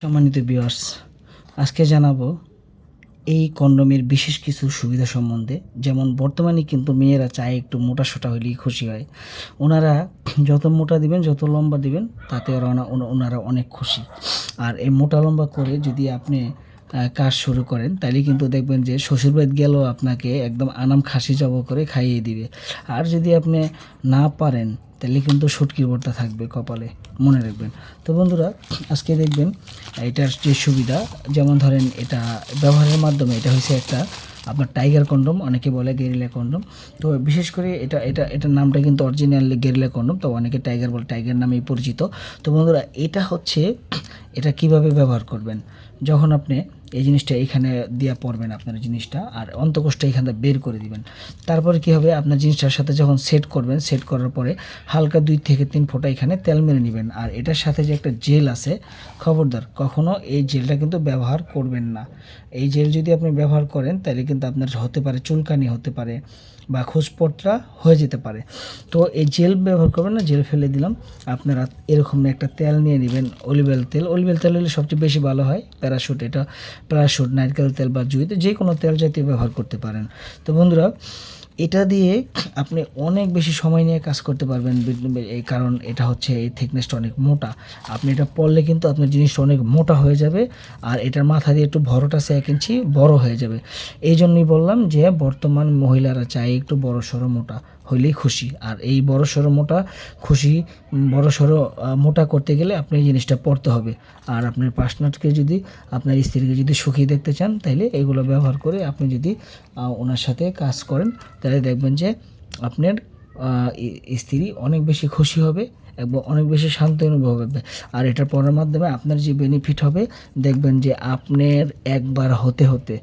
সম্মানিত ভিউয়ার্স, আজকে জানাবো এই কন্ডোমের বিশেষ কিছু সুবিধা সম্বন্ধে। যেমন বর্তমানে কিন্তু মেয়েরা চায় একটু মোটা সোটা হলেই খুশি হয়। ওনারা যত মোটা দিবেন, যত লম্বা দিবেন, তাতে ওনারা অনেক খুশি। আর এই মোটা লম্বা করে যদি আপনি কাজ শুরু করেন, তাহলে কিন্তু দেখবেন যে শ্বশুরবাড়ি গেলেও আপনাকে একদম আনাম খাসি জবাই করে খাইয়ে দিবে। আর যদি আপনি না পারেন, তাহলে কিন্তু শুটকির ভর্তা থাকবে কপালে, মনে রাখবেন। তো বন্ধুরা, আজকে দেখবেন এটার যে সুবিধা, যেমন ধরেন এটা ব্যবহারের মাধ্যমে, এটা হচ্ছে একটা আপনার টাইগার কন্ডম, অনেকে বলে গেরিলা কন্ডম। তো বিশেষ করে এটার নামটা কিন্তু অরিজিনালি গেরিলা কন্ডম, তো অনেকে টাইগার বলে, টাইগার নামেই পরিচিত। তো বন্ধুরা, এটা কিভাবে ব্যবহার করবেন, যখন আপনি এই জিনিসটা এখানে দিয়ে পড়বেন, আপনার জিনিসটা আর অন্তঃকোষটা এখানে বের করে দিবেন। তারপরে কী হবে, আপনার জিনিসটার সাথে যখন সেট করবেন, সেট করার পরে হালকা 2 থেকে 3 ফোঁটা এখানে তেল মেরে নেবেন। আর এটার সাথে যে একটা জেল আছে, খবরদার কখনও এই জেলটা কিন্তু ব্যবহার করবেন না। এই জেল যদি আপনি ব্যবহার করেন, তাহলে কিন্তু আপনার হতে পারে চুলকানি, হতে পারে বা খোঁজপটরা হয়ে যেতে পারে। তো এই জেল ব্যবহার করবেন না, জেল ফেলে দিলাম। আপনারা এরকম একটা তেল নিয়ে নেবেন, অলিভ অয়েল তেল। অলিভ অয়েল তেল হলে সবচেয়ে বেশি ভালো হয়। প্যারাশুট, নারকেল তেল বা জুঁইতে যে কোনো তেল জাতীয় ব্যবহার করতে পারেন। তো বন্ধুরা, এটা দিয়ে আপনি অনেক বেশি সময় নিয়ে কাজ করতে পারবেন। এই কারণ এটা হচ্ছে, এই থিকনেসটা অনেক মোটা। আপনি এটা পরলে কিন্তু আপনার জিনিসটা অনেক মোটা হয়ে যাবে। আর এটার মাথা দিয়ে একটু ভরট আছে 1 ইঞ্চি বড় হয়ে যাবে। এই জন্যই বললাম যে বর্তমান মহিলারা চায় একটু বড় সড়ো মোটা হইলেই খুশি। আর এই বড় সড়ো মোটা মোটা করতে গেলে আপনি এই জিনিসটা পড়তে হবে। আর আপনার পার্টনারকে যদি, আপনার স্ত্রীকে যদি সুখী দেখতে চান, তাহলে এগুলো ব্যবহার করে আপনি যদি ওনার সাথে কাজ করেন, তাহলে দেখবেন যে আপনার স্ত্রী অনেক বেশি খুশি হবে এবং অনেক বেশি শান্তি অনুভব হবে। আর এটার পড়ার মাধ্যমে আপনার যে বেনিফিট হবে, দেখবেন যে আপনার একবার হতে হতে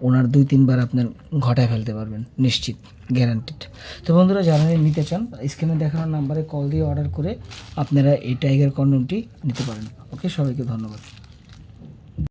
ওনার 2-3 বার আপনার ঘটায় ফেলতে পারবেন, নিশ্চিত, গ্যারান্টিড। তো বন্ধুরা, যারা নিতে চান, স্ক্রিনে দেখানো নাম্বারে কল দিয়ে অর্ডার করে আপনারা এই টাইগার কন্ডমটি নিতে পারেন। ওকে, সবাইকে ধন্যবাদ।